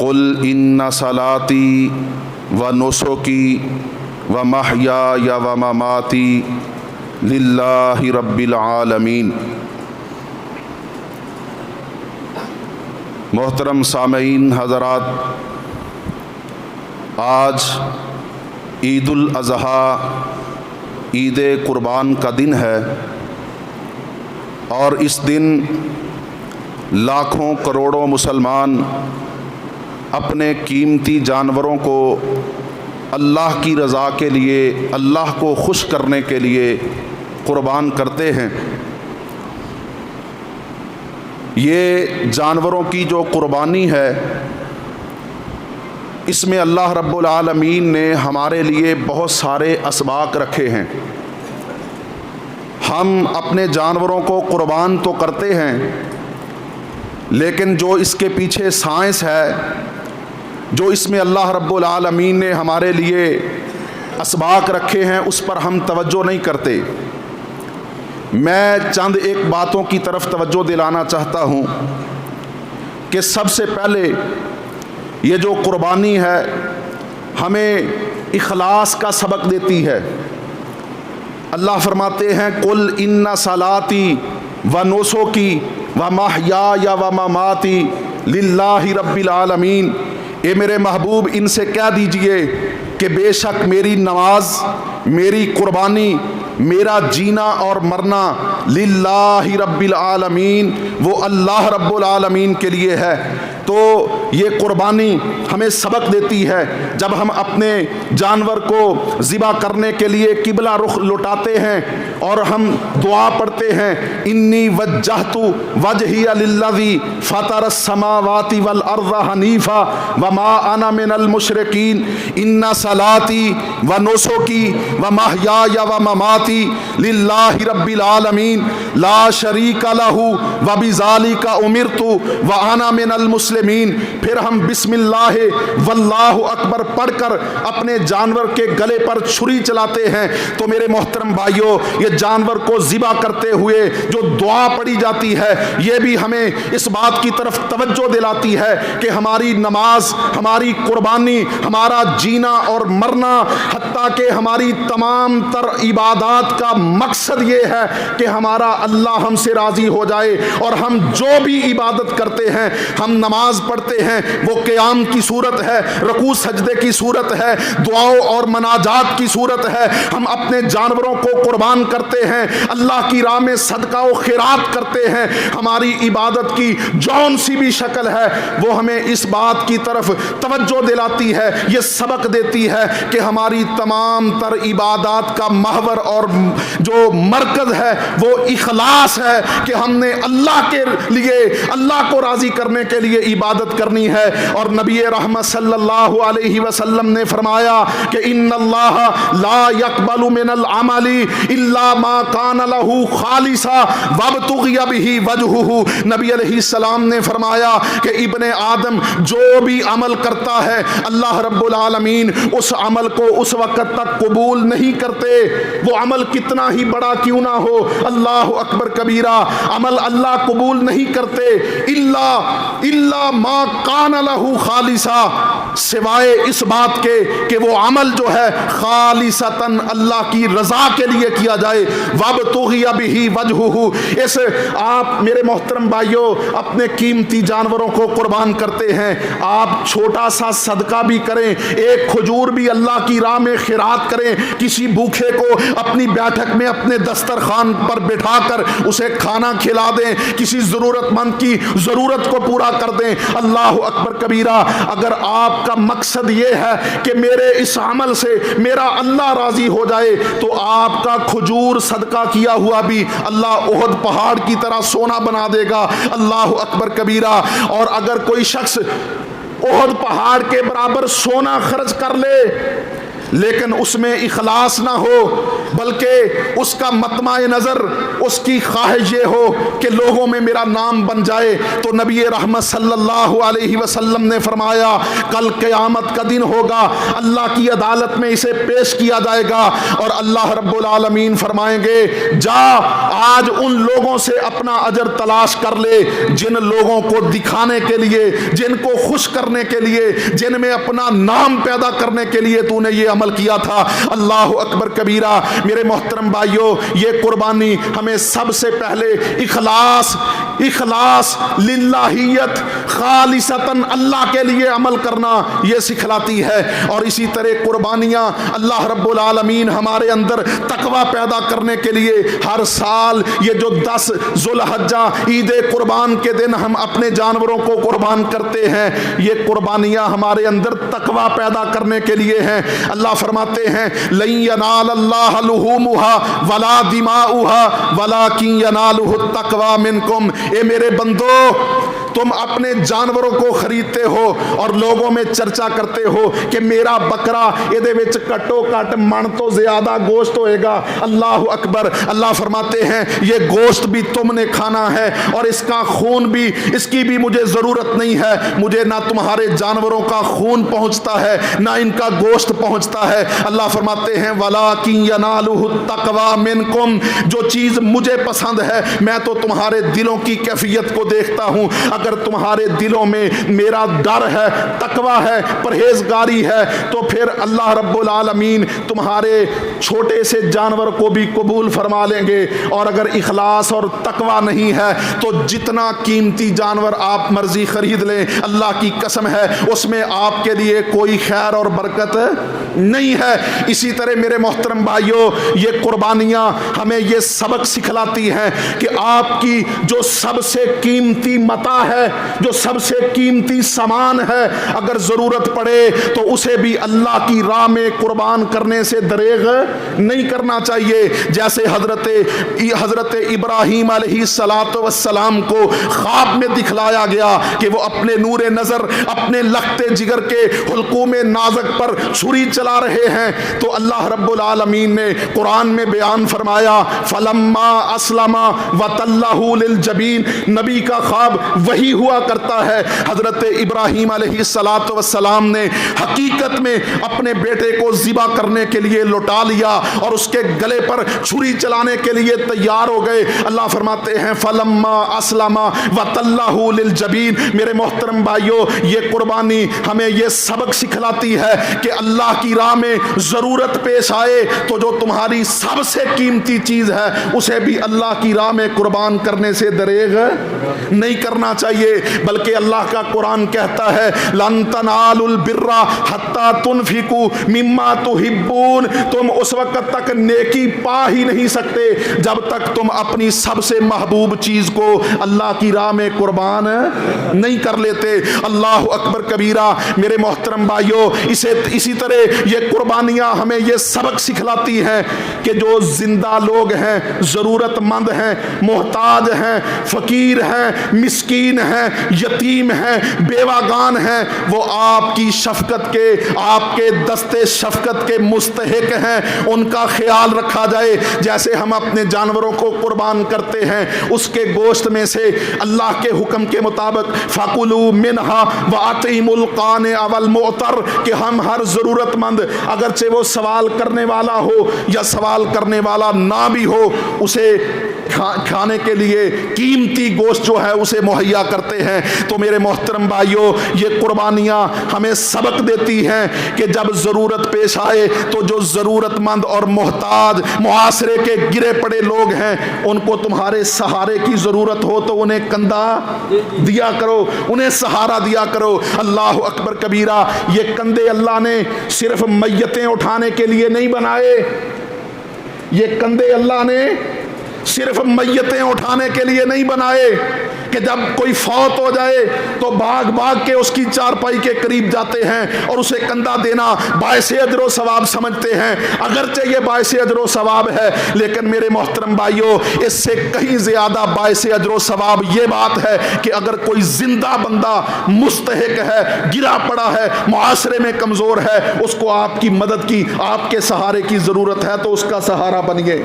قل ان صلاتی و نسکی و محیای و مماتی للہ رب العالمین۔ محترم سامعین حضرات، آج عید الاضحیٰ، عید قربان کا دن ہے، اور اس دن لاکھوں کروڑوں مسلمان اپنے قیمتی جانوروں کو اللہ کی رضا کے لیے، اللہ کو خوش کرنے کے لیے قربان کرتے ہیں۔ یہ جانوروں کی جو قربانی ہے، اس میں اللہ رب العالمین نے ہمارے لیے بہت سارے اسباق رکھے ہیں۔ ہم اپنے جانوروں کو قربان تو کرتے ہیں، لیکن جو اس کے پیچھے سائنس ہے، جو اس میں اللہ رب العالمین نے ہمارے لیے اسباق رکھے ہیں، اس پر ہم توجہ نہیں کرتے۔ میں چند ایک باتوں کی طرف توجہ دلانا چاہتا ہوں کہ سب سے پہلے یہ جو قربانی ہے ہمیں اخلاص کا سبق دیتی ہے۔ اللہ فرماتے ہیں قل ان صلاتی و نسکی و محیای و مماتی للہ رب العالمین۔ اے میرے محبوب، ان سے کہہ دیجئے کہ بے شک میری نماز، میری قربانی، میرا جینا اور مرنا للہ رب العالمین، وہ اللہ رب العالمین کے لیے ہے۔ تو یہ قربانی ہمیں سبق دیتی ہے، جب ہم اپنے جانور کو ذبح کرنے کے لیے قبلہ رخ لوٹاتے ہیں اور ہم دعا پڑھتے ہیں انی وجہت وجہی للذی فطر السماوات والارض حنیفا وما انا من المشرکین ان صلاتی و نسکی و محیای و مماتی للہ رب العالمین لا شریک لہ وبذالک امرت وانا من المسلمین۔ پھر ہم بسم اللہ واللہ اکبر پڑھ کر اپنے جانور کے گلے پر چھری چلاتے ہیں۔ تو میرے محترم بھائیوں، یہ جانور کو ذبح کرتے ہوئے جو دعا پڑھی جاتی ہے، یہ بھی ہمیں اس بات کی طرف توجہ دلاتی ہے کہ ہماری نماز، ہماری قربانی، ہمارا جینا اور مرنا، حتیٰ کہ ہماری تمام تر عبادات کا مقصد یہ ہے کہ ہمارا اللہ ہم سے راضی ہو جائے، اور ہم جو بھی عبادت کرتے ہیں، ہم نماز پڑھتے ہیں، وہ قیام کی صورت ہے، رکوع سجدے کی صورت ہے، دعاؤں اور مناجات کی صورت ہے، ہم اپنے جانوروں کو قربان کرتے ہیں، اللہ کی راہ میں صدقہ و خیرات کرتے ہیں، ہماری عبادت کی جون سی بھی شکل ہے، وہ ہمیں اس بات کی طرف توجہ دلاتی ہے، یہ سبق دیتی ہے کہ ہماری تمام تر عبادات کا محور اور جو مرکز ہے وہ اخلاص ہے، کہ ہم نے اللہ کے لیے، اللہ کو راضی کرنے کے لیے عبادت کرنی ہے۔ اور نبی رحمت صلی اللہ علیہ وسلم نے فرمایا کہ ان اللہ لا يقبل من العمل الا ما كان له خالصا وابتغي به وجهه۔ نبی علیہ السلام نے فرمایا کہ ابن آدم جو بھی عمل کرتا ہے، اللہ رب العالمین اس عمل کو اس وقت تک قبول نہیں کرتے، وہ عمل کتنا ہی بڑا کیوں نہ ہو، اللہ اکبر کبیرہ، عمل اللہ قبول نہیں کرتے الا ما کان لہ خالصا، سوائے اس بات کے کہ وہ عمل جو ہے خالصتاً اللہ کی رضا کے لیے کیا جائے، وابتغی بہ وجہہ۔ اس آپ میرے محترم بھائیوں اپنے قیمتی جانوروں کو قربان کرتے ہیں، آپ چھوٹا سا صدقہ بھی کریں، ایک کھجور بھی اللہ کی راہ میں خیرات کریں، کسی بھوکے کو اپنی بیٹھک میں اپنے دسترخوان پر بٹھا کر اسے کھانا کھلا دیں، کسی ضرورت مند کی ضرورت کو پورا کر دیں، اللہ اکبر کبیرہ۔ اگر آپ کا مقصد یہ ہے کہ میرے اس عمل سے میرا اللہ راضی ہو جائے، تو آپ کا کھجور صدقہ کیا ہوا بھی اللہ احد پہاڑ کی طرح سونا بنا دے گا، اللہ اکبر کبیرہ۔ اور اگر کوئی شخص احد پہاڑ کے برابر سونا خرچ کر لے لیکن اس میں اخلاص نہ ہو، بلکہ اس کا مطمع نظر، اس کی خواہش یہ ہو کہ لوگوں میں میرا نام بن جائے۔ تو نبی رحمت صلی اللہ علیہ وسلم نے فرمایا کل قیامت کا دن ہوگا، اللہ کی عدالت میں اسے پیش کیا جائے گا اور اللہ رب العالمین فرمائیں گے جا آج ان لوگوں سے اپنا اجر تلاش کر لے جن لوگوں کو دکھانے کے لیے، جن کو خوش کرنے کے لیے، جن میں اپنا نام پیدا کرنے کے لیے تو نے یہ عمل کیا تھا۔ اللہ اکبر کبیرہ۔ میرے محترم بھائیو، یہ قربانی ہمیں سب سے پہلے اخلاص للہیت، خالصتاً اللہ کے لیے عمل کرنا یہ سکھلاتی ہے۔ اور اسی طرح قربانیاں اللہ رب العالمین ہمارے اندر تقوی پیدا کرنے کے لیے ہر سال یہ جو 10 ذوالحجہ عید قربان کے دن ہم اپنے جانوروں کو قربان کرتے ہیں، یہ قربانیاں ہمارے اندر تقوی پیدا کرنے کے لیے ہیں۔ اللہ فرماتے ہیں لن ینال اللہ لحومها ولا دماؤها ولکن ینالہ التقوی منکم۔ اے میرے بندو، تم اپنے جانوروں کو خریدتے ہو اور لوگوں میں چرچا کرتے ہو کہ میرا بکرا یہ وچ کٹو کٹ من تو زیادہ گوشت ہوئے گا۔ اللہ اکبر۔ اللہ فرماتے ہیں یہ گوشت بھی تم نے کھانا ہے اور اس کا خون بھی، اس کی بھی مجھے ضرورت نہیں ہے۔ مجھے نہ تمہارے جانوروں کا خون پہنچتا ہے نہ ان کا گوشت پہنچتا ہے۔ اللہ فرماتے ہیں وَلَٰكِن يَنَالُهُ التَّقْوَىٰ مِنكُمْ۔ جو چیز مجھے پسند ہے میں تو تمہارے دلوں کی کیفیت کو دیکھتا ہوں۔ اگر تمہارے دلوں میں میرا ڈر ہے، تقوی ہے، پرہیزگاری ہے، تو پھر اللہ رب العالمین تمہارے چھوٹے سے جانور کو بھی قبول فرما لیں گے۔ اور اگر اخلاص اور تقوی نہیں ہے تو جتنا قیمتی جانور آپ مرضی خرید لیں، اللہ کی قسم ہے اس میں آپ کے لیے کوئی خیر اور برکت نہیں ہے۔ اسی طرح میرے محترم بھائیوں، یہ قربانیاں ہمیں یہ سبق سکھلاتی ہیں کہ آپ کی جو سب سے قیمتی متاع ہے، جو سب سے قیمتی سامان ہے، اگر ضرورت پڑے تو اسے بھی اللہ کی راہ میں قربان کرنے سے دریغ نہیں کرنا چاہیے۔ جیسے حضرت ابراہیم علیہ السلام کو خواب میں دکھلایا گیا کہ وہ اپنے نور نظر، اپنے لخت جگر کے حلقوم نازک پر چھری چلا رہے ہیں، تو اللہ رب العالمین نے قرآن میں بیان فرمایا فلما اسلم وتلہ للجبین۔ نبی کا خواب وہی ہوا کرتا ہے۔ حضرت ابراہیم علیہ السلام نے حقیقت میں اپنے بیٹے کو ذبح کرنے کے لیے لوٹا لیا اور اس کے گلے پر چھری چلانے کے لیے تیار ہو گئے۔ اللہ فرماتے ہیں فلما اسلم وتلہ للجبین۔ میرے محترم بھائیوں، یہ قربانی ہمیں یہ سبق سکھلاتی ہے کہ اللہ کی راہ میں ضرورت پیش آئے تو جو تمہاری سب سے قیمتی چیز ہے اسے بھی اللہ کی راہ میں قربان کرنے سے دریغ نہیں کرنا چاہیے، بلکہ اللہ کا قرآن کہتا ہے لن تنالوا البر حتی تنفقوا مما تحبون۔ تم اس وقت تک نیکی پا ہی نہیں سکتے جب تک تم اپنی سب سے محبوب چیز کو اللہ کی راہ میں قربان نہیں کر لیتے۔ اللہ اکبر کبیرہ۔ میرے محترم بھائیوں، اسی طرح یہ قربانیاں ہمیں یہ سبق سکھلاتی ہیں کہ جو زندہ لوگ ہیں، ضرورت مند ہیں، محتاج ہیں، فقیر ہیں، مسکین ہیں، یتیم ہیں، بیواگان ہیں، وہ آپ کی شفقت کے، آپ کے دستے شفقت کے مستحق ہیں۔ ان کا خیال رکھا جائے۔ جیسے ہم اپنے جانوروں کو قربان کرتے ہیں، اس کے گوشت میں سے اللہ کے حکم کے مطابق فَكُلُوا مِنْهَا وَأَطْعِمُوا الْقَانِعَ وَالْمُعْتَرَّ، کہ ہم ہر ضرورت مند، اگرچہ وہ سوال کرنے والا ہو یا سوال کرنے والا نہ بھی ہو، اسے کھانے کے لیے قیمتی گوشت جو ہے اسے مہیا کرتے ہیں۔ تو میرے محترم بھائیوں، یہ قربانیاں ہمیں سبق دیتی ہیں کہ جب ضرورت پیش آئے تو جو ضرورت مند اور محتاج معاشرے کے گرے پڑے لوگ ہیں، ان کو تمہارے سہارے کی ضرورت ہو تو انہیں کندھا دیا کرو، انہیں سہارا دیا کرو۔ اللہ اکبر کبیرہ۔ یہ کندھے اللہ نے صرف میتیں اٹھانے کے لیے نہیں بنائے، یہ کندھے اللہ نے صرف میتیں اٹھانے کے لیے نہیں بنائے، کہ جب کوئی فوت ہو جائے تو بھاگ بھاگ کے اس کی چارپائی کے قریب جاتے ہیں اور اسے کندھا دینا باعث اجر و ثواب سمجھتے ہیں۔ اگرچہ یہ باعث اجر و ثواب ہے، لیکن میرے محترم بھائیوں اس سے کہیں زیادہ باعث اجر و ثواب یہ بات ہے کہ اگر کوئی زندہ بندہ مستحق ہے، گرا پڑا ہے، معاشرے میں کمزور ہے، اس کو آپ کی مدد کی، آپ کے سہارے کی ضرورت ہے تو اس کا سہارا بنیے۔